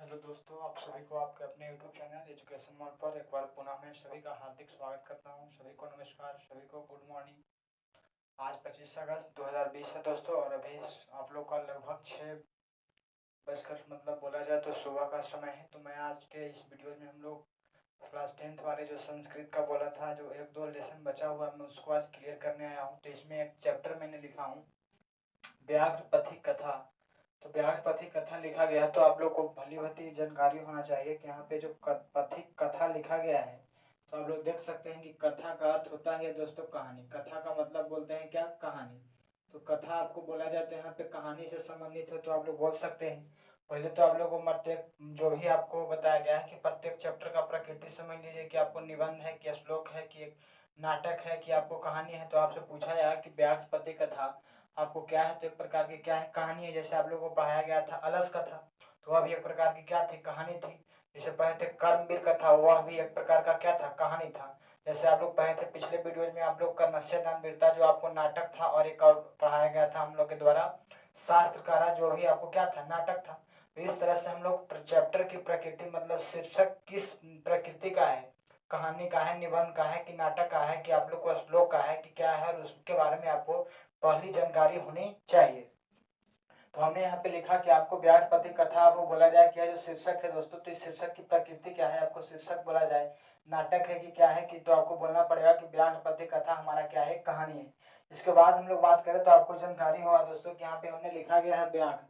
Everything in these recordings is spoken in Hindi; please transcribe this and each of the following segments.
हेलो दोस्तों, आप सभी को आपके अपने यूट्यूब चैनल एजुकेशन मोड पर एक बार पुनः मैं सभी का हार्दिक स्वागत करता हूं। सभी को नमस्कार, सभी को गुड मॉर्निंग। आज 25 अगस्त 2020 है दोस्तों, और अभी आप लोग का लगभग 6 बजकर बोला जाए तो सुबह का समय है। तो मैं आज के इस वीडियो में हम लोग क्लास 10th वाले जो संस्कृत का बोला था, जो 1-2 लेसन बचा हुआ मैं उसको आज क्लियर करने आया हूँ। तो इसमें एक चैप्टर मैंने लिखा हूँ, व्याघ्र पथिक कथा। तो व्याघ्र पथिक कथा लिखा गया, तो आप लोग को भली भांति जानकारी होना चाहिए कि यहाँ पे जो पथिक कथा लिखा गया है, तो आप लोग देख सकते हैं कि कथा का अर्थ होता है दोस्तों कहानी। कथा का मतलब बोलते हैं क्या, कहानी। तो कथा आपको बोला जाए तो यहाँ पे कहानी से संबंधित है, तो आप लोग बोल सकते हैं। पहले तो आप लोग को प्रत्येक जो भी आपको बताया गया है कि प्रत्येक चैप्टर का प्रकृति समझ लीजिए कि आपको निबंध है कि श्लोक है कि एक नाटक है कि आपको कहानी है। तो आपसे पूछा जाए कि व्याघ्र पथिक कथा आपको क्या है, तो एक प्रकार की क्या है, कहानी है। जैसे आप लोगों को पढ़ाया गया था अलस कथा, तो वह भी एक प्रकार की क्या थी, कहानी थी। जैसे पढ़े थे कर्मवीर कथा, वह भी एक प्रकार का क्या था, कहानी था। जैसे आप लोग पढ़े थे पिछले वीडियो में आप लोग का नस्यदान वीरता, जो आपको नाटक था, और एक और पढ़ाया गया था हम लोग के द्वारा शास्त्रकारा, जो भी आपको क्या था, नाटक था। तो इस तरह से हम लोग चैप्टर की प्रकृति मतलब शीर्षक किस प्रकृति का है, कहानी का है, निबंध का है कि नाटक का है कि आप लोग को श्लोक का है कि क्या है, और उसके बारे में आपको पहली जानकारी होनी चाहिए। तो हमने यहाँ पे लिखा कि आपको व्याघ्र पथिक कथा आपको बोला जाए क्या, जो शीर्षक है दोस्तों, तो इस शीर्षक की प्रकृति क्या है, आपको शीर्षक बोला जाए, नाटक है कि क्या है कि, तो आपको बोलना पड़ेगा कि व्याघ्र पथिक कथा हमारा क्या है, कहानी है। इसके बाद हम लोग बात करें तो आपको जानकारी होगा दोस्तों कि यहाँ पे हमने लिखा गया है व्याघ्र।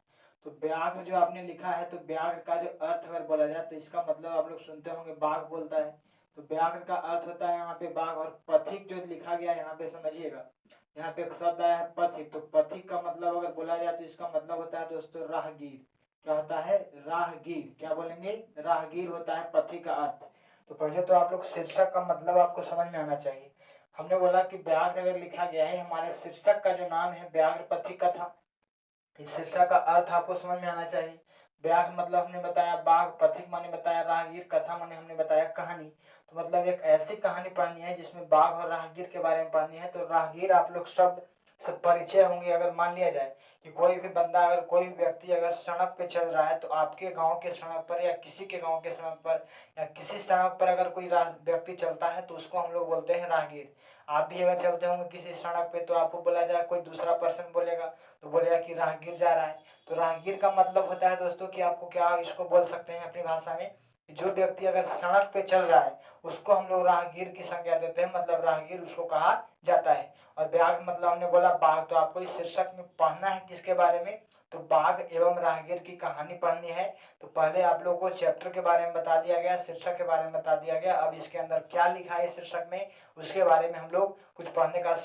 तो व्याघ्र जो आपने लिखा है, तो व्याघ्र का जो अर्थ अगर बोला जाए तो इसका मतलब आप लोग सुनते होंगे बाघ बोलता है। तो व्याघ्र का अर्थ होता है यहाँ पे बाघ, और पथिक जो लिखा गया यहाँ पे समझिएगा, यहाँ पे एक शब्द आया है पथिक। तो पथिक का मतलब अगर बोला जाए तो इसका मतलब होता है दोस्तों राहगीर। क्या होता है, राहगीर। क्या बोलेंगे, राहगीर होता है पथिक का अर्थ। तो पहले तो आप लोग शीर्षक का मतलब आपको समझ में आना चाहिए। हमने बोला कि व्याघ्र अगर लिखा गया है, हमारे शीर्षक का जो नाम है व्याघ्र पथिक कथा, इस शीर्षक का अर्थ आपको समझ में आना चाहिए। व्याघ्र मतलब हमने बताया बाघ, पथिक माने बताया राहगीर, कथा माने हमने बताया कहानी। तो मतलब एक ऐसी कहानी पढ़नी है जिसमें बाघ और राहगीर के बारे में पढ़नी है। तो राहगीर आप लोग शब्द से परिचय होंगे। अगर मान लिया जाए कि कोई भी बंदा, अगर कोई भी व्यक्ति अगर सड़क पे चल रहा है, तो आपके गांव के सड़क पर या किसी के गांव के सड़क पर या किसी सड़क पर अगर कोई व्यक्ति चलता है, तो उसको हम लोग बोलते हैं राहगीर। आप भी अगर चलते होंगे किसी सड़क पे, तो आपको बोला जाए, कोई दूसरा पर्सन बोलेगा तो बोलेगा कि राहगीर जा रहा है। तो राहगीर का मतलब होता है दोस्तों कि आपको क्या इसको बोल सकते हैं अपनी भाषा में, जो व्यक्ति अगर सड़क पे चल रहा है उसको हम लोग राहगीर की संज्ञा देते हैं, मतलब राहगीर उसको कहा जाता है। और व्याघ्र मतलब हमने बोला बाघ। तो आपको इस शीर्षक में पढ़ना है किसके बारे में, तो बाघ एवं राहगीर की कहानी पढ़नी है। तो पहले आप लोगों को चैप्टर के बारे में बता दिया गया, शीर्षक के बारे में बता दिया गया। अब इसके अंदर क्या लिखा है शीर्षक में, उसके बारे में हम लोग कुछ पढ़ने का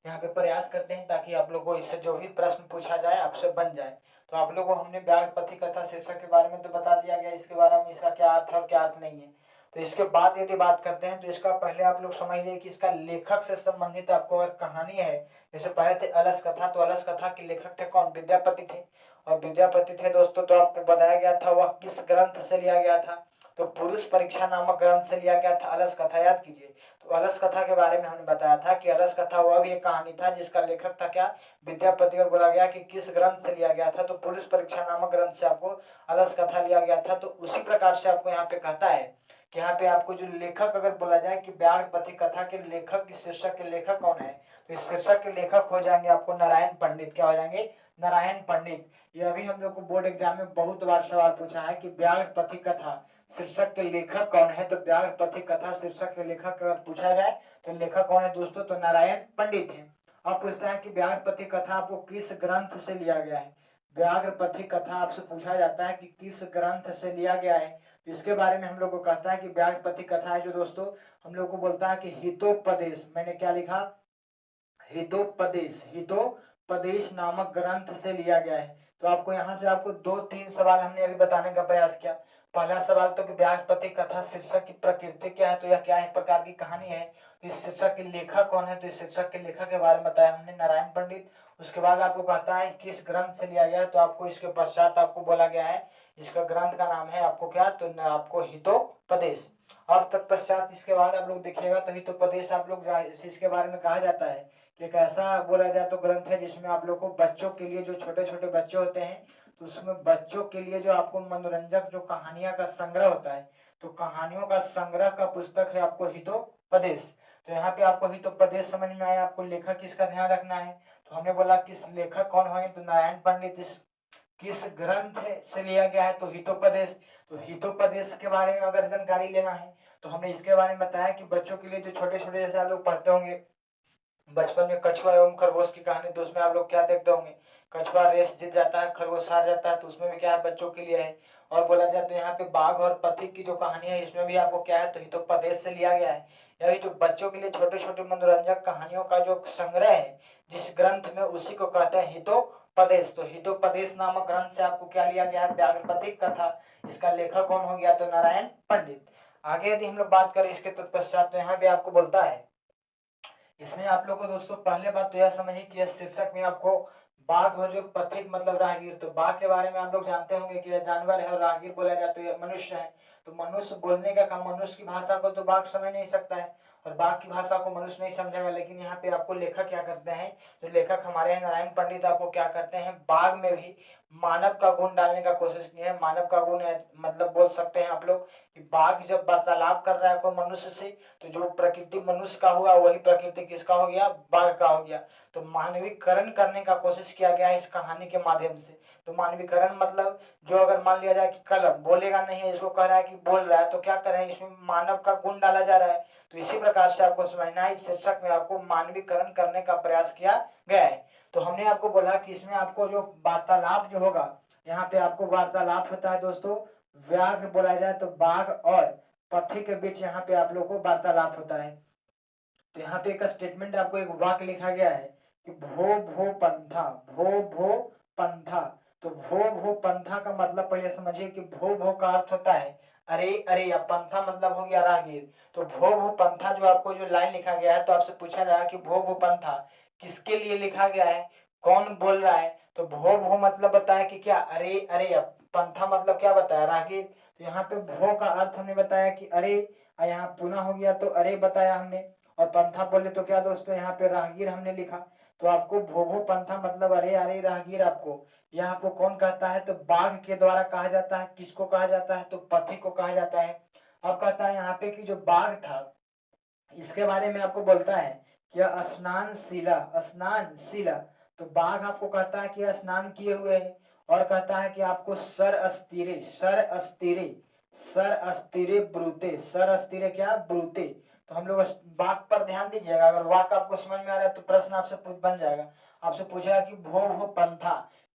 यहाँ पे प्रयास करते हैं, ताकि आप लोगों को इससे जो भी प्रश्न पूछा जाए आपसे बन जाए। तो आप लोगों को हमने व्याघ्र पथिक कथा शीर्षक के बारे में तो बता दिया गया, इसके बारे में इसका क्या अर्थ है और क्या अर्थ नहीं है। तो इसके बाद यदि बात करते हैं, तो इसका पहले आप लोग समझ लीजिए कि इसका लेखक से संबंधित आपको अगर कहानी है, जैसे पढ़े थे अलस कथा, तो अलस कथा के लेखक थे कौन, विद्यापति थे। और विद्यापति थे दोस्तों, तो आपको बताया गया था वह किस ग्रंथ से लिया गया था, तो पुरुष परीक्षा नामक ग्रंथ से लिया गया था अलस कथा, याद कीजिए। तो अलस कथा के बारे में हमने बताया था कि अलस कथा वह भी एक कहानी था जिसका लेखक था क्या, विद्यापति। और बोला गया कि किस ग्रंथ से लिया गया था, तो पुरुष परीक्षा नामक ग्रंथ से आपको अलस कथा लिया गया था। तो उसी प्रकार से आपको यहाँ पे कहता है कि यहाँ पे आपको जो लेखक अगर बोला जाए कि व्याघ्र पथिक कथा के लेखक, इस शीर्षक के लेखक कौन है, तो इस शीर्षक के लेखक हो जाएंगे आपको नारायण पंडित। क्या हो जाएंगे, नारायण पंडित। ये अभी हम लोग को बोर्ड एग्जाम में बहुत बार सवाल पूछा है कि व्याघ्र पथिक कथा शीर्षक के लेखक कौन है। तो व्याघ्र पथिक कथा शीर्षक के लेखक अगर पूछा जाए तो लेखक कौन है दोस्तों, तो नारायण पंडित है। अब पूछता है कि व्याघ्र पथिक कथा आपको किस ग्रंथ से लिया गया है। व्याघ्र पथिक कथा आपसे पूछा जाता है कि किस ग्रंथ से लिया गया है, तो इसके बारे में हम लोग को कहता है कि व्याघ्र पथिक कथा है जो दोस्तों हम लोग को बोलता है कि हितोपदेश। मैंने क्या लिखा, हितोपदेश, हितोपदेश नामक ग्रंथ से लिया गया है। तो आपको यहाँ से आपको 2-3 सवाल हमने अभी बताने का प्रयास किया। पहला सवाल तो कि व्याघ्र पथिक कथा शीर्षक की प्रकृति क्या है, तो यह क्या है प्रकार की कहानी है। इस शीर्षक के लेखक कौन है, तो इस शीर्षक के लेखक के बारे में बताया हमने, नारायण पंडित। उसके बाद आपको कहता है किस ग्रंथ से लिया गया है, तो आपको इसके पश्चात आपको बोला गया है इसका ग्रंथ का नाम है आपको क्या, तो आपको हितोपदेश। अब तत्पश्चात इसके बाद आप लोग देखिएगा तो हितोपदेश आप लोग इसके बारे में कहा जाता है कि एक ऐसा बोला जाए तो ग्रंथ है जिसमें आप लोग को बच्चों के लिए, जो छोटे छोटे बच्चे होते हैं, तो उसमें बच्चों के लिए जो आपको मनोरंजक जो कहानियां का संग्रह होता है, तो कहानियों का संग्रह का पुस्तक है आपको हितोपदेश। तो यहाँ पे आपको हितोपदेश समझ में आया। आपको लेखक किसका ध्यान रखना है, तो हमने बोला किस लेखक कौन होंगे, तो नारायण पंडित। किस ग्रंथ से लिया गया है, तो हितोपदेश। तो हितोपदेश के बारे में अगर जानकारी लेना है तो हमने इसके बारे में बताया कि बच्चों के लिए जो छोटे छोटे जैसे आप लोग पढ़ते होंगे बचपन में कछुआ एवं खरगोश की कहानी, तो उसमें आप लोग क्या देखते होंगे, कछुआ रेस जीत जाता है, खरगोश हार जाता है, तो उसमें भी क्या है बच्चों के लिए है। और बोला जाए तो यहाँ पे बाघ और पथिक की जो कहानी है इसमें भी आपको क्या है, तो हितोपदेश से लिया गया है। यही तो बच्चों के लिए छोटे छोटे मनोरंजक कहानियों का जो संग्रह है जिस ग्रंथ में, उसी को कहते हैं हितोपदेश। तो हितोपदेश नामक ग्रंथ से आपको क्या लिया गया है, व्याघ्रपथिक कथा। इसका लेखक कौन हो गया, तो नारायण पंडित। आगे यदि हम लोग बात करें इसके तत्पश्चात, तो यहाँ पे आपको बोलता है, इसमें आप लोग को दोस्तों पहले बात तो यह समझिए कि यह शीर्षक में आपको बाघ और जो पथिक मतलब राहगीर, तो बाघ के बारे में आप लोग जानते होंगे कि यह जानवर है और राहगीर बोला जाता है तो मनुष्य है। तो मनुष्य बोलने का काम, मनुष्य की भाषा को तो बाघ समझ नहीं सकता है और बाघ की भाषा को मनुष्य नहीं समझेगा। लेकिन यहाँ पे आपको लेखक क्या करते हैं, जो लेखक हमारे हैं नारायण पंडित, आपको क्या करते हैं, बाघ में भी मानव का गुण डालने का कोशिश की है। मानव का गुण मतलब बोल सकते हैं आप लोग कि बाघ जब वार्तालाप कर रहा है कोई मनुष्य से, तो जो प्रकृति मनुष्य का हुआ वही प्रकृति किसका हो गया, बाघ का हो गया। तो मानवीकरण करने का कोशिश किया गया है इस कहानी के माध्यम से। तो मानवीकरण मतलब जो अगर मान लिया जाए कि कल बोलेगा नहीं है, इसको कह रहा है कि बोल रहा है, तो क्या कर रहे हैं, इसमें मानव का गुण डाला जा रहा है। तो इसी प्रकार से आपको समझना है, इस शीर्षक में आपको मानवीकरण करने का प्रयास किया गया है। तो हमने आपको बोला कि इसमें आपको जो वार्तालाप जो होगा, यहाँ पे आपको वार्तालाप होता है दोस्तों, व्याघ्र बोला जाए तो बाघ और पथिक के बीच यहाँ पे आप लोग को वार्तालाप होता है। तो यहाँ पे एक स्टेटमेंट आपको एक वाक्य लिखा गया है कि भो भो पंथा, भो भो पंथा। तो भो भो पंथा का मतलब पहले समझिए कि भो भो का अर्थ होता है अरे अरे, या पंथा मतलब हो गया राहगीर। तो भो भो पंथा जो आपको जो लाइन लिखा गया है, तो आपसे पूछा रहा है कि भो भो पंथा किसके लिए लिखा गया है, कौन बोल रहा है। तो भो भो मतलब बताया कि क्या अरे अरे, या पंथा मतलब क्या बताया, राहगीर। तो यहाँ पे भो का अर्थ हमने बताया कि अरे, यहाँ पुनः हो गया तो अरे बताया हमने, और पंथा बोले तो क्या दोस्तों, यहाँ पे राहगीर हमने लिखा। तो आपको भोभो पंथा मतलब अरे अरे राहगीर, आपको यह आपको कौन कहता है, तो बाघ के द्वारा कहा जाता है। किसको कहा जाता है, तो पथिक को कहा जाता है। अब कहता है यहाँ पे कि जो बाघ था इसके बारे में आपको बोलता है कि स्नानशीला, स्नानशीला। तो बाघ आपको कहता है कि स्नान किए हुए है, और कहता है कि आपको सर अस्तिरे, सर अस्तिरे, सर अस्तिरे ब्रूते, सर अस्तिरे क्या, ब्रूते। तो हम लोग वाक पर ध्यान दीजिएगा, अगर वाक आपको समझ में आ रहा है तो प्रश्न आपसे बन जाएगा। आपसे पूछेगा कि भो भो पंथा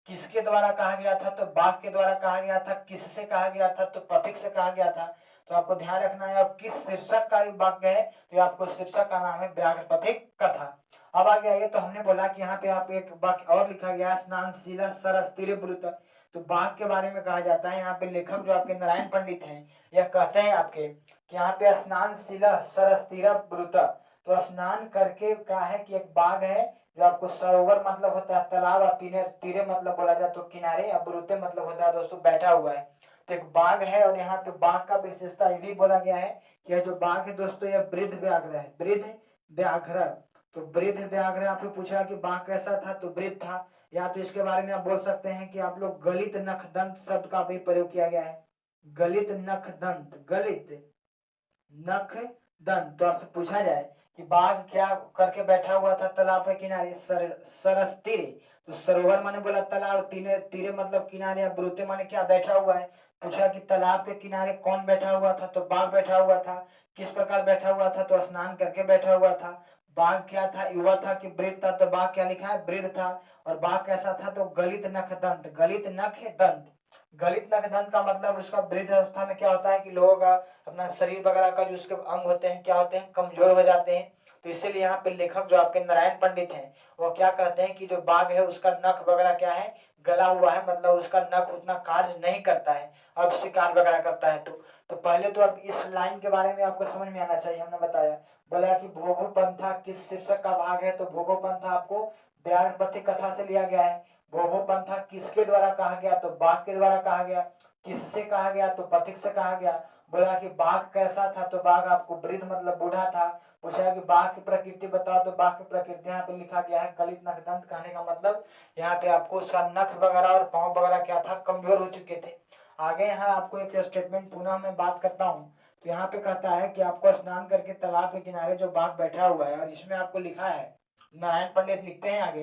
किसके द्वारा कहा गया था, तो बाघ के द्वारा कहा गया था। किससे कहा गया था, तो पथिक से कहा गया था। तो आपको ध्यान रखना है, अब किस शीर्षक का वाक्य है, तो आपको शीर्षक का नाम है व्याघ्रपथिक कथा। अब आगे आइए, तो हमने बोला कि यहाँ पे आप एक वाक्य और लिखा गया, स्नानशीला सरस्तिरे ब्रुत। तो बाघ के बारे में कहा जाता है, यहाँ पे लेखक जो आपके नारायण पंडित हैं यह कहते हैं आपके कि यहाँ पे स्नानशीला सरस्तिरा ब्रुत। तो स्नान करके कहा है कि एक बाघ है जो आपको सरोवर मतलब होता है तालाब, और तीरे तीरे मतलब बोला जाए तो किनारे, और ब्रुते मतलब होता है दोस्तों बैठा हुआ है। तो एक बाघ है, और यहाँ पे बाघ का विशेषता ये भी बोला गया है कि यह जो बाघ है दोस्तों यह वृद्ध व्याघ्र है, वृद्ध व्याघ्र। तो वृद्ध व्याघ्र आपको पूछा कि बाघ कैसा था, तो वृद्ध था। या तो इसके बारे में आप बोल सकते हैं कि आप लोग गलित नखदंत शब्द का भी प्रयोग किया गया है, गलित नखदंत, गलित नख दंत। तो आपसे पूछा जाए कि बाघ क्या करके बैठा हुआ था तालाब के किनारे, सरस्तिरे। तो सरोवर माने बोला तालाब, तीरे तीरे मतलब किनारे, या ब्रुते माने क्या, बैठा हुआ है। पूछा कि तालाब के किनारे कौन बैठा हुआ था, तो बाघ बैठा हुआ था। किस प्रकार बैठा हुआ था, तो स्नान करके बैठा हुआ था। बाघ क्या था, युवा था कि वृद्ध था, तो बाघ क्या लिखा है, वृद्ध था। और बाघ कैसा था, तो गलित नख दंत, गलित नख दंत। गलित नख दंत का मतलब उसका वृद्ध अवस्था में क्या होता है कि लोगों का अपना शरीर वगैरह का जो उसके अंग होते हैं क्या होते हैं, कमजोर हो जाते हैं। तो इसीलिए यहाँ पे लेखक जो आपके नारायण पंडित हैं वो क्या कहते हैं कि जो बाघ है उसका नख वगैरह क्या है, गला हुआ है, मतलब उसका नख उतना कार्य नहीं करता है, अब शिकार वगैरह करता है। तो पहले तो अब इस लाइन के बारे में आपको समझ में आना चाहिए। हमने बताया, बोला कि भोगो पंथा किस शीर्षक का भाग है, तो भोगो पंथा आपको व्याघ्रपथिक कथा से लिया गया है। भोगो पंथा किसके द्वारा कहा गया, तो बाघ के द्वारा कहा गया। किससे कहा गया, तो पथिक से कहा गया। बोला कि बाघ कैसा था, तो बाघ आपको वृद्ध मतलब बूढ़ा था। पूछा कि बाघ की प्रकृति बताओ, तो बाघ की प्रकृति यहाँ पे लिखा गया है गलित नख दंत। कहने का मतलब यहाँ पे आपको उसका नख वगैरह और पाँव वगैरह क्या था, कमजोर हो चुके थे। आगे यहाँ आपको एक स्टेटमेंट पुनः मैं बात करता हूँ। तो यहाँ पे कहता है कि आपको स्नान करके तालाब के किनारे जो बाघ बैठा हुआ है, और इसमें आपको लिखा है, नारायण पंडित लिखते हैं आगे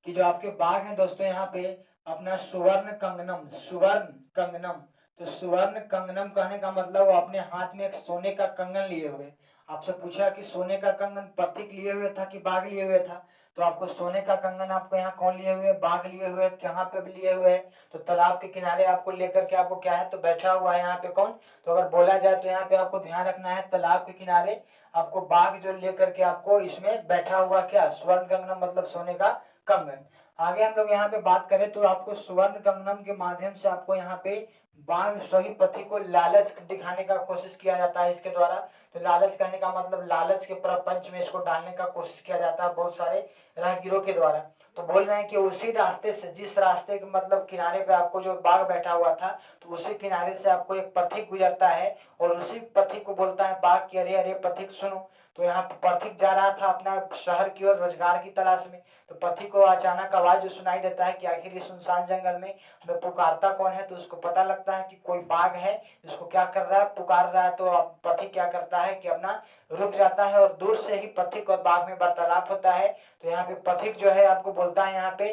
कि जो आपके बाघ हैं दोस्तों यहाँ पे अपना सुवर्ण कंगनम, सुवर्ण कंगनम, तो सुवर्ण कंगनम कहने का मतलब वो अपने हाथ में एक सोने का कंगन लिए हुए। आपसे पूछा कि सोने का कंगन पथिक लिए हुए था कि बाघ लिए हुए था, तो आपको सोने का कंगन आपको यहाँ कौन लिए हुए, बाघ लिए हुए। कहाँ पे भी लिए हुए है, तो तालाब के किनारे आपको लेकर के आपको क्या है, तो बैठा हुआ है यहाँ पे कौन। तो अगर बोला जाए तो यहाँ पे आपको ध्यान रखना है, तालाब के किनारे आपको बाघ जो लेकर के आपको इसमें बैठा हुआ क्या, स्वर्ण कंगनम मतलब सोने का कंगन। आगे हम लोग यहाँ पे बात करें तो आपको स्वर्ण कंगनम के माध्यम से आपको यहाँ पे बाघ सही पति को लालच दिखाने का कोशिश किया जाता है इसके द्वारा। तो लालच कहने का मतलब लालच के प्रपंच में इसको डालने का कोशिश किया जाता है बहुत सारे राहगीरों के द्वारा। तो बोल रहे हैं कि उसी रास्ते से, जिस रास्ते के मतलब किनारे पे आपको जो बाघ बैठा हुआ था, तो उसी किनारे से आपको एक पथिक गुजरता है, और उसी पथिक को बोलता है बाघ कि अरे अरे पथिक सुनो। तो यहाँ पथिक जा रहा था अपना शहर की ओर रोजगार की तलाश में। तो पथिक को अचानक आवाज जो सुनाई देता है कि आखिर इस सुनसान जंगल में हमें पुकारता कौन है, तो उसको पता लगता है कि कोई बाघ है इसको क्या कर रहा है, पुकार रहा है। तो अब पथिक क्या करता है कि अपना रुक जाता है, और दूर से ही पथिक और बाघ में वार्तालाप होता है। तो यहाँ पे पथिक जो है आपको बोलता है यहाँ पे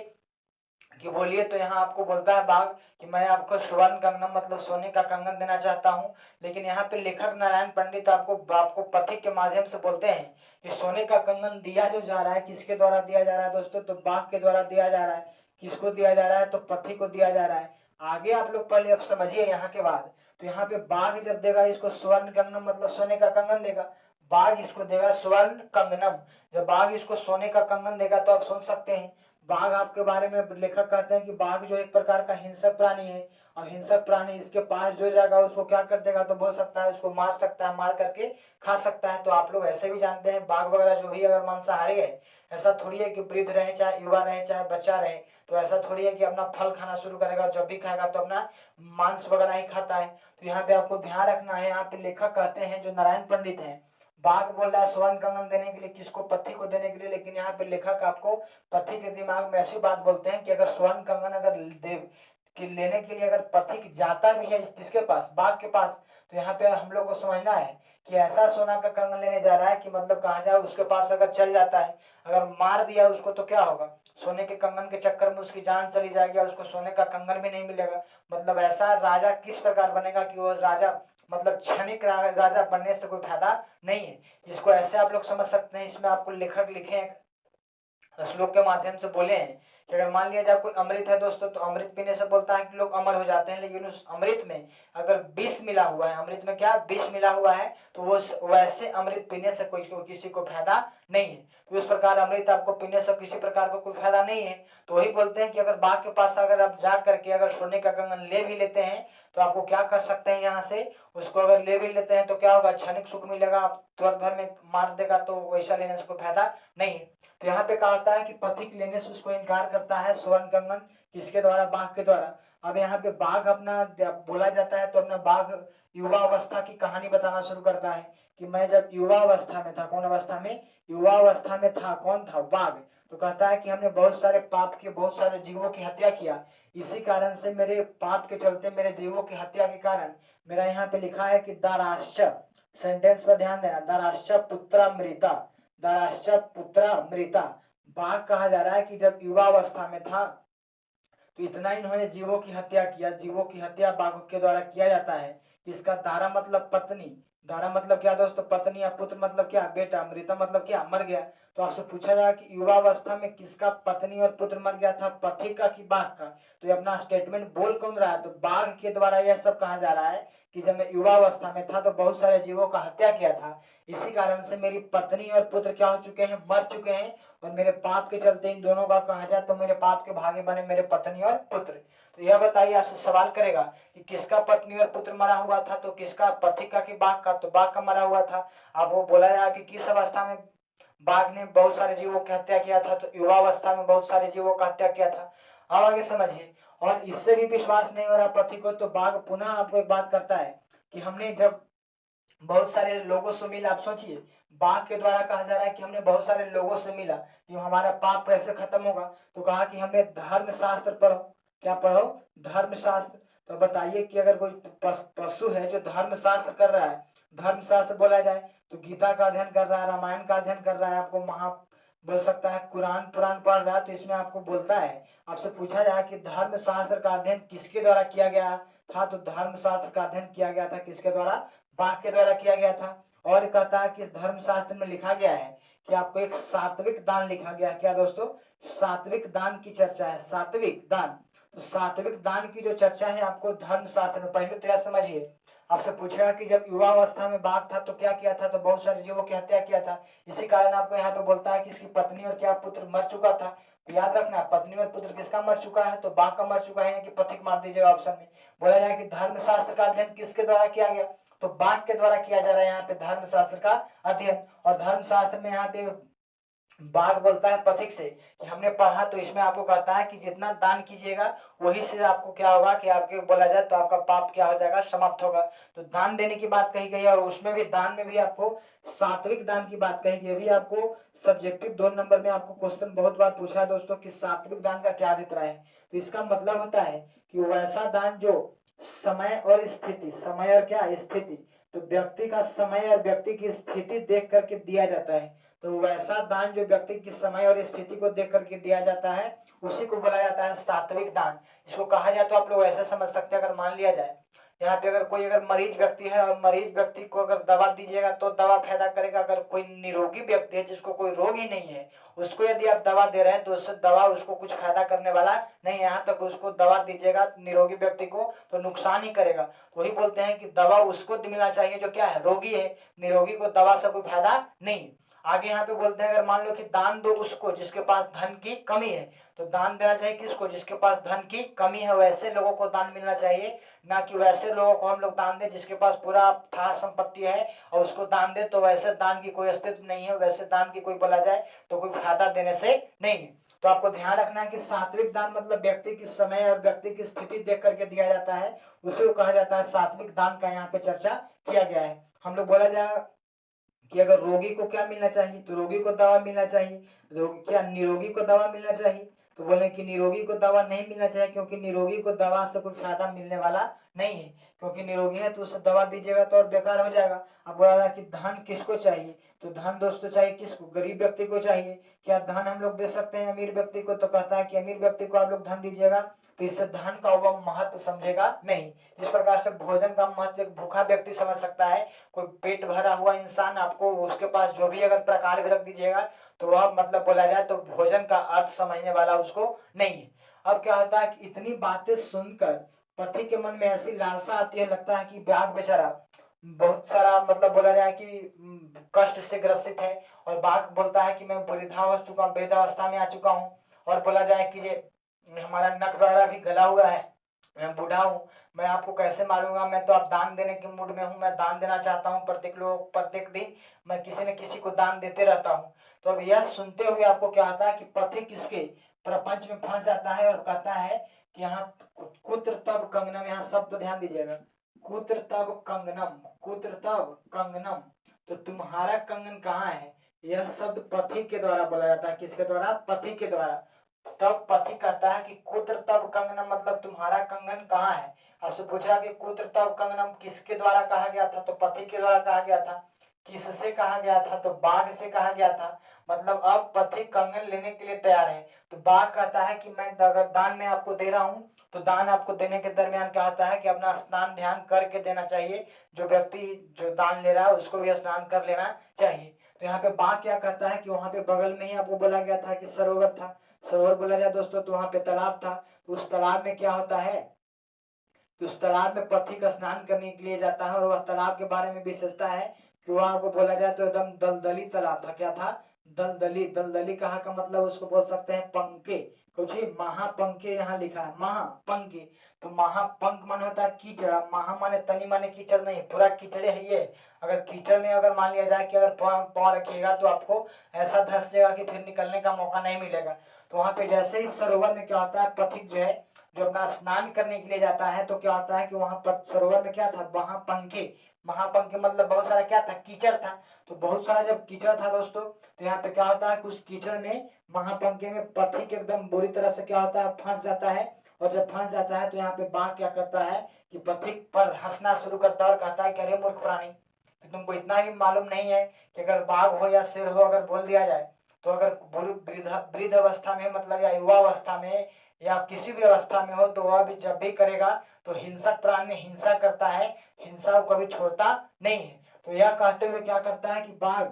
कि बोलिए, तो यहाँ आपको बोलता है बाघ कि मैं आपको स्वर्ण कंगन मतलब सोने का कंगन देना चाहता हूँ। लेकिन यहाँ पे लेखक नारायण पंडित आपको पथिक के माध्यम से बोलते हैं कि सोने का कंगन दिया जो जा रहा है, किसके द्वारा दिया जा रहा है दोस्तों, तो बाघ के द्वारा दिया जा रहा है। किसको दिया जा रहा है, तो पथिक को दिया जा रहा है। आगे आप लोग पहले अब समझिए यहाँ के बाद। तो यहाँ पे बाघ जब देगा इसको स्वर्ण कंगन मतलब सोने का कंगन देगा, बाघ इसको देगा स्वर्ण कंगनम। जब बाघ इसको सोने का कंगन देगा तो आप सोच सकते हैं बाघ आपके बारे में लेखक कहते हैं कि बाघ जो एक प्रकार का हिंसक प्राणी है, और हिंसक प्राणी इसके पास जो जाएगा उसको क्या कर देगा, तो बोल सकता है उसको मार सकता है, मार करके खा सकता है। तो आप लोग ऐसे भी जानते हैं बाघ वगैरह जो भी अगर मांसाहारी है, ऐसा थोड़ी है कि वृद्ध रहे चाहे युवा रहे चाहे बच्चा रहे, तो ऐसा थोड़ी है कि अपना फल खाना शुरू करेगा, जब भी खाएगा तो अपना मांस वगैरह ही खाता है। तो यहाँ पे आपको ध्यान रखना है, यहाँ पे लेखक कहते हैं जो नारायण पंडित हैं, बाघ बोल रहा है स्वर्ण कंगन देने के लिए, किसको, पति को देने के लिए। लेकिन यहाँ पे लेखक आपको पति के दिमाग में ऐसी बात बोलते हैं कि अगर स्वर्ण कंगन अगर देव कि लेने के लिए अगर पथिक जाता भी है किसके पास, बाघ के पास, तो यहाँ पे हम लोग को समझना है कि ऐसा सोना का कंगन लेने जा रहा है कि मतलब कहा जाए उसके पास अगर चल जाता है, अगर मार दिया उसको, तो क्या होगा, सोने के कंगन के चक्कर में उसकी जान चली जाएगी और उसको सोने का कंगन भी नहीं मिलेगा। मतलब ऐसा राजा किस प्रकार बनेगा कि वो राजा मतलब क्षणिक राजा बनने से कोई फायदा नहीं है। इसको ऐसे आप लोग समझ सकते हैं। इसमें आपको लेखक लिखे हैं, श्लोक के माध्यम से बोले हैं कि अगर मान लिया जाए कोई अमृत है दोस्तों, तो अमृत पीने से बोलता है कि लोग अमर हो जाते हैं, लेकिन उस अमृत में अगर विष मिला हुआ है, अमृत में क्या विष मिला हुआ है, तो वो वैसे अमृत पीने से कोई किसी को फायदा नहीं है। तो इस प्रकार अमृत आपको पीने से किसी प्रकार का कोई फायदा नहीं है। तो वही बोलते हैं कि अगर बाघ के पास अगर आप जा करके अगर सोने का कंगन ले भी लेते हैं, तो आपको क्या कर सकते हैं, यहाँ से उसको अगर ले भी लेते हैं तो क्या होगा, क्षणिक सुख मिलेगा, आप तुरंत भर में मार देगा, तो वैसा लेने से कोई फायदा नहीं है। तो यहाँ पे कहा है कि पथिक लेने से उसको इनकार करता है स्वर्ण कंगन, किसके द्वारा, बाघ के द्वारा। अब यहाँ पे बाघ अपना बोला जाता है तो अपना बाघ युवा अवस्था की कहानी बताना शुरू करता है कि मैं जब युवा अवस्था में था, कौन अवस्था में, युवा अवस्था में था, कौन था, बाघ। तो कहता है कि हमने बहुत सारे पाप के, बहुत सारे जीवों की हत्या किया, इसी कारण से मेरे पाप के चलते, मेरे जीवों की हत्या के कारण मेरा यहाँ पे लिखा है कि दाराश्च, सेंटेंस पर ध्यान देना, दाराश्च पुत्र मृता, दाराश्च पुत्र मृता। बाघ कहा जा रहा है कि जब युवा अवस्था में था तो इतना इन्होंने जीवों की हत्या किया। जीवों की हत्या बाघों के द्वारा किया जाता है। इसका दारा मतलब पत्नी, दारा मतलब क्या दोस्तों, पत्नी, या पुत्र मतलब क्या, बेटा, मृता मतलब क्या, मर गया। तो आपसे पूछा जाए कि युवा अवस्था में किसका पत्नी और पुत्र मर गया था, पथिक का कि बाघ का। तो ये अपना स्टेटमेंट बोल कौन रहा है, तो बाघ के द्वारा यह सब कहा जा रहा है कि जब मैं युवा अवस्था में था तो बहुत सारे जीवों का हत्या किया था, इसी कारण से मेरी पत्नी और पुत्र क्या हो चुके हैं, मर चुके हैं। और मेरे पाप के चलते इन दोनों का कहा जाए तो मेरे पाप के भागी बने मेरे पत्नी और पुत्र। तो यह बताइए, आपसे सवाल करेगा कि किसका पत्नी और पुत्र मरा हुआ था, तो किसका, पथिक का कि बाघ का, तो बाघ का मरा हुआ था। अब वो बोला जाए कि किस अवस्था में बाघ ने बहुत सारे जीवों की हत्या किया था, तो युवा अवस्था में बहुत सारे जीवों का हत्या किया था। अब आगे समझिए। और इससे भी विश्वास नहीं हो रहा पति को, तो बाघ पुनः आपको एक बात करता है कि हमने जब बहुत सारे लोगों से मिला, आप सोचिए बाघ के द्वारा कहा जा रहा है कि हमने बहुत सारे लोगों से मिला, कि हमारा पाप कैसे खत्म होगा, तो कहा कि हमने धर्म शास्त्र पढ़ो। क्या पढ़ो? धर्म शास्त्र। तो बताइए कि अगर कोई पशु है जो धर्म शास्त्र कर रहा है, धर्म शास्त्र बोला जाए तो गीता का अध्ययन कर रहा है, रामायण का अध्ययन कर रहा है, आपको महा बोल सकता है कुरान पुराण पढ़ रहा है, तो इसमें आपको बोलता है, आपसे पूछा जाए कि धर्म शास्त्र का अध्ययन किसके द्वारा किया गया था, तो धर्म शास्त्र का अध्ययन किया गया था किसके द्वारा? बाघ के द्वारा किया गया था। और कहता है कि धर्म शास्त्र में लिखा गया है कि आपको एक सात्विक दान लिखा गया है। क्या दोस्तों? सात्विक दान की चर्चा है, सात्विक दान। तो सात्विक दान की जो चर्चा है आपको धर्म शास्त्र में, पहले तो यह समझिए, आपसे पूछेगा कि जब युवा अवस्था में बाघ था तो क्या किया था, तो बहुत सारे जीवों की हत्या किया था। इसी कारण आपको यहाँ पे बोलता है कि इसकी पत्नी और क्या पुत्र मर चुका था। तो याद रखना, पत्नी और पुत्र किसका मर चुका है, तो बाघ का मर चुका है, कि पथिक मार दीजिएगा ऑप्शन में। बोला जाए कि धर्म शास्त्र का अध्ययन किसके द्वारा किया गया, तो बाघ के द्वारा किया जा रहा है यहाँ पे धर्म शास्त्र का अध्ययन। और धर्म शास्त्र में यहाँ पे बाघ बोलता है पथिक से कि हमने पढ़ा, तो इसमें आपको कहता है कि जितना दान कीजिएगा वही से आपको क्या होगा कि आपके बोला जाए तो आपका पाप क्या हो जाएगा, समाप्त होगा। तो दान देने की बात कही गई है, और उसमें भी दान में भी आपको सात्विक दान की बात कही गई है। आपको सब्जेक्टिव 2 नंबर में आपको क्वेश्चन बहुत बार पूछा है दोस्तों कि सात्विक दान का क्या अभिप्राय है। तो इसका मतलब होता है कि वैसा दान जो समय और स्थिति, समय और क्या स्थिति, तो व्यक्ति का समय और व्यक्ति की स्थिति देख करके दिया जाता है। तो वैसा दान जो व्यक्ति की समय और स्थिति को देख करके दिया जाता है उसी को बोला जाता है सात्विक दान। इसको कहा जाए तो आप लोग ऐसे समझ सकते हैं, अगर मान लिया जाए यहाँ पे अगर कोई अगर मरीज व्यक्ति है और मरीज व्यक्ति को अगर दवा दीजिएगा तो दवा फायदा करेगा, अगर कोई निरोगी व्यक्ति है जिसको कोई रोग ही नहीं है उसको यदि आप दवा दे रहे हैं तो उससे दवा उसको कुछ फायदा करने वाला नहीं, यहाँ तक उसको दवा दीजिएगा निरोगी व्यक्ति को तो नुकसान ही करेगा। तो वही बोलते हैं कि दवा उसको मिलना चाहिए जो क्या है, रोगी है, निरोगी को दवा से कोई फायदा नहीं। आगे यहाँ पे बोलते हैं अगर मान लो कि दान दो उसको जिसके पास धन की कमी है, तो दान देना चाहिए किसको, जिसके पास धन की कमी है, वैसे लोगों को दान मिलना चाहिए, ना कि वैसे लोगों को हम लोग दान दें जिसके पास पूरा था संपत्ति है और उसको दान दे, तो वैसे दान की कोई अस्तित्व नहीं है, वैसे दान की कोई बोला जाए तो कोई फायदा देने से नहीं है। तो आपको ध्यान रखना है कि सात्विक दान मतलब व्यक्ति की समय और व्यक्ति की स्थिति देख करके दिया जाता है, उसी को कहा जाता है सात्विक दान का यहाँ पे चर्चा किया गया है। हम लोग बोला जाए कि अगर रोगी को क्या मिलना चाहिए, तो रोगी को दवा मिलना चाहिए, क्या निरोगी को दवा मिलना चाहिए, तो बोले कि निरोगी को दवा नहीं मिलना चाहिए, क्योंकि निरोगी को दवा से कोई फायदा मिलने वाला नहीं है, क्योंकि निरोगी है तो उसे दवा दीजिएगा तो और बेकार हो जाएगा। अब बोला कि धन किसको चाहिए, तो धन दोस्तों चाहिए किसको, गरीब व्यक्ति को चाहिए। क्या धन हम लोग दे सकते हैं अमीर व्यक्ति को, तो कहता है कि अमीर व्यक्ति को आप लोग धन दीजिएगा तो इससे धन का वह महत्व समझेगा नहीं। जिस प्रकार से भोजन का महत्व एक भूखा व्यक्ति समझ सकता है, कोई पेट भरा हुआ इंसान आपको उसके पास जो भी अगर प्रकार भी रख दीजिएगा तो वह मतलब बोला जाए तो भोजन का अर्थ समझने वाला उसको नहीं है। अब क्या होता है कि इतनी बातें सुनकर पति के मन में ऐसी लालसा आती है, लगता है कि बाघ बेचारा बहुत सारा मतलब बोला जाए कि कष्ट से ग्रसित है, और बाघ बोलता है कि मैं वृद्धावस्था में आ चुका हूँ, और बोला जाए कि हमारा नख वगैरह भी गला हुआ है, मैं बूढ़ा हूँ, मैं आपको कैसे मारूंगा, मैं तो आप दान देने के मूड में हूँ, मैं दान देना चाहता हूँ, प्रत्येक दिन मैं किसी न किसी को दान देते रहता हूँ। तो अब यह सुनते हुए आपको क्या होता है कि पथिक किसके प्रपंच में फंस जाता है और कहता है कि यहाँ कुत्र तब कंगनम, यहाँ शब्द ध्यान दीजिएगा, कुत्र तब कंगनम, कुत्र तब कंगनम, तो तुम्हारा कंगन कहाँ है, यह शब्द पथिक के द्वारा बोला जाता है। किसके द्वारा? पथिक के द्वारा। तब पति कहता है कि कुत्र तब कंगनम मतलब तुम्हारा कंगन कहाँ है। आपसे पूछा कि कुत्र तब कंगनम किसके द्वारा कहा गया था, तो पति के द्वारा कहा गया था। किससे कहा गया था, तो बाघ से कहा गया था। मतलब अब पति कंगन लेने के लिए तैयार है, तो बाघ कहता है कि मैं अगर दान में आपको दे रहा हूँ तो दान आपको देने के दरमियान क्या होता है कि अपना स्नान ध्यान करके देना चाहिए, जो व्यक्ति जो दान ले रहा है उसको भी स्नान कर लेना चाहिए। तो यहाँ पे बाघ क्या कहता है कि वहां पे बगल में ही आपको बोला गया था कि सरोवर था, सरोवर बोला जाए दोस्तों तो वहां पे तालाब था। तो उस तालाब में क्या होता है कि उस तालाब में पथिक स्नान करने के लिए जाता है, और वह तालाब के बारे में विशेषता है कि वहां को बोला जाए तो एकदम दलदली तालाब था। क्या था? दलदली। दलदली कहा का मतलब उसको बोल सकते हैं पंके, कुछ महापंके यहाँ लिखा है, महापंके। तो महापंक मन होता है कीचड़ा, महा माने तनी माने कीचड़ नहीं, पूरा कीचड़े है ये। अगर कीचड़ में अगर मान लिया जाए कि अगर पाँव रखिएगा तो आपको ऐसा धंस जाएगा कि फिर निकलने का मौका नहीं मिलेगा। तो वहां पे जैसे ही सरोवर में क्या होता है पथिक जो है जो अपना स्नान करने के लिए जाता है तो क्या होता है कि वहां पर सरोवर में क्या था, वहां पंखे, महापंखे मतलब बहुत सारा क्या था, कीचड़ था। तो बहुत सारा जब कीचड़ था दोस्तों, तो यहाँ पे क्या होता है कि उस कीचड़ में, महापंखे में पथिक एकदम बुरी तरह से क्या होता है, फंस जाता है। और जब फंस जाता है तो यहाँ पे बाघ क्या करता है कि पथिक पर हंसना शुरू करता है और कहता है कि अरे मूर्ख प्राणी, तो तुमको इतना भी मालूम नहीं है कि अगर बाघ हो या शेर हो, अगर बोल दिया जाए तो अगर वृद्ध अवस्था में मतलब या युवा अवस्था में या किसी भी अवस्था में हो, तो वह भी जब भी करेगा तो हिंसक प्राणी हिंसा करता है, हिंसा को कभी छोड़ता नहीं है। तो यह कहते हुए क्या करता है कि बाघ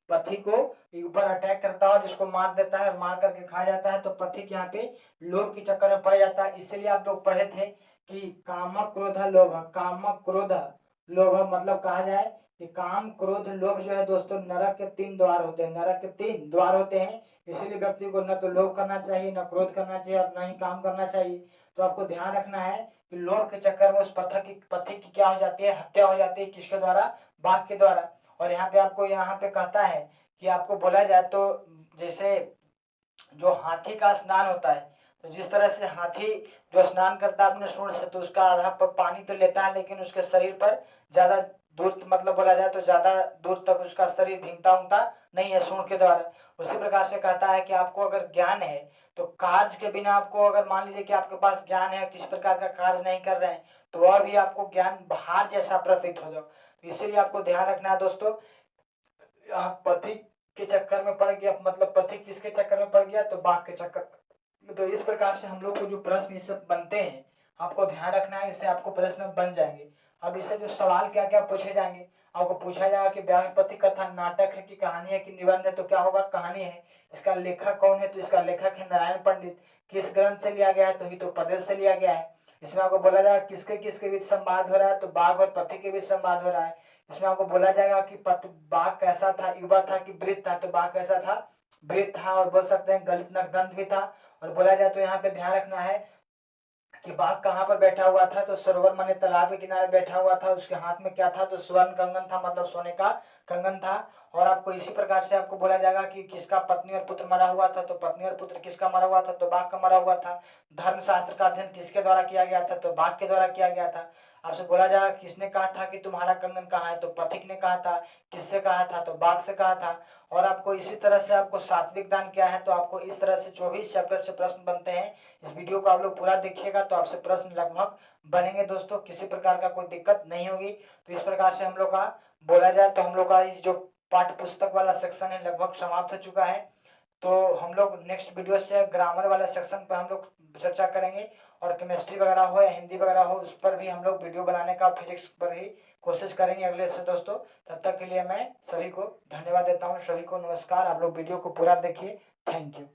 पथी को ऊपर अटैक करता है और जिसको मार देता है, मार करके खा जाता है। तो पथिक यहाँ पे लोभ के चक्कर में पड़ जाता है। इसीलिए आप लोग पढ़े थे कि काम क्रोध लोभ, काम क्रोध लोभ मतलब कहा जाए कि काम क्रोध लोभ जो है दोस्तों, नरक के 3 द्वार होते हैं, नरक के 3 द्वार होते हैं। इसीलिए व्यक्ति को न तो लोभ करना चाहिए, न क्रोध करना चाहिए और न ही काम करना चाहिए। तो आपको ध्यान रखना है कि लोभ के चक्कर में उस पथिक की क्या हो जाती है, हत्या हो जाती है। किसके द्वारा, बाघ के द्वारा। और यहाँ पे आपको यहाँ पे कहता है कि आपको बोला जाए तो जैसे जो हाथी का स्नान होता है, तो जिस तरह से हाथी जो स्नान करता है अपने सूंड से, तो उसका आधा पानी तो लेता है, लेकिन उसके शरीर पर ज्यादा दूर मतलब बोला जाए तो ज्यादा दूर तक उसका शरीर भींगता उंगता नहीं है सूंड के द्वारा। उसी प्रकार से कहता है कि आपको अगर ज्ञान है तो कार्य के बिना, आपको अगर मान लीजिए कि आपके पास ज्ञान है, किसी प्रकार का कार्य नहीं कर रहे हैं, तो वह भी आपको ज्ञान बाहर जैसा प्रतीत हो जाओ। इसीलिए आपको ध्यान रखना है दोस्तों, आप पथिक के चक्कर में पड़ गया, मतलब पथिक किसके चक्कर में पड़ गया, तो बाघ के चक्कर में। तो इस प्रकार से हम लोग को जो प्रश्न इससे बनते हैं, आपको ध्यान रखना है, इससे आपको प्रश्न बन जाएंगे। अब इससे जो सवाल क्या क्या पूछे जाएंगे, आपको पूछा जाएगा कि व्यासपति कथा नाटक है कि कहानी है कि निबंध है, तो क्या होगा, कहानी है। इसका लेखक कौन है, तो इसका लेखक है नारायण पंडित। किस ग्रंथ से लिया गया है, तो हितोपदेश से लिया गया है। इसमें आपको बोला जाएगा किसके किसके बीच संवाद हो रहा है, तो बाघ और पथिक के बीच संवाद हो रहा है। इसमें आपको बोला जाएगा कि बाघ कैसा था, युवा था कि वृद्ध था, तो बाघ कैसा था, वृद्ध था। और बोल सकते हैं गलित नरदंड भी था। और बोला जाए तो यहाँ पे ध्यान रखना है कि बाघ कहाँ पर बैठा हुआ था, तो सरोवर माने तालाब के किनारे बैठा हुआ था। उसके हाथ में क्या था, तो स्वर्ण कंगन था, मतलब सोने का कंगन था। और आपको इसी प्रकार से आपको बोला जाएगा कि किसका पत्नी और पुत्र मरा हुआ था, तो पत्नी और पुत्र किसका मरा हुआ था, तो बाघ का मरा हुआ था। धर्मशास्त्र का अध्ययन किसके द्वारा किया गया था, तो बाघ के द्वारा किया गया था। आपसे बोला जाएगा किसने कहा था कि तुम्हारा कंगन कहाँ है, तो पथिक ने कहा था। किससे कहा था, तो बाघ से कहा था। और आपको इसी तरह से आपको सात्विक दान क्या है, तो आपको इस तरह से 24 चैप्टर से प्रश्न बनते हैं। इस वीडियो को आप लोग पूरा देखिएगा तो आपसे प्रश्न लगभग बनेंगे दोस्तों, किसी प्रकार का कोई दिक्कत नहीं होगी। तो इस प्रकार से हम लोग का बोला जाए तो हम लोग का जो पाठ्य पुस्तक वाला सेक्शन है लगभग समाप्त हो चुका है। तो हम लोग नेक्स्ट वीडियो से ग्रामर वाला सेक्शन पर हम लोग चर्चा करेंगे। और केमिस्ट्री वगैरह हो या हिंदी वगैरह हो, उस पर भी हम लोग वीडियो बनाने का, फिजिक्स पर ही कोशिश करेंगे अगले से दोस्तों। तब तक के लिए मैं सभी को धन्यवाद देता हूँ, सभी को नमस्कार। आप लोग वीडियो को पूरा देखिए। Thank you.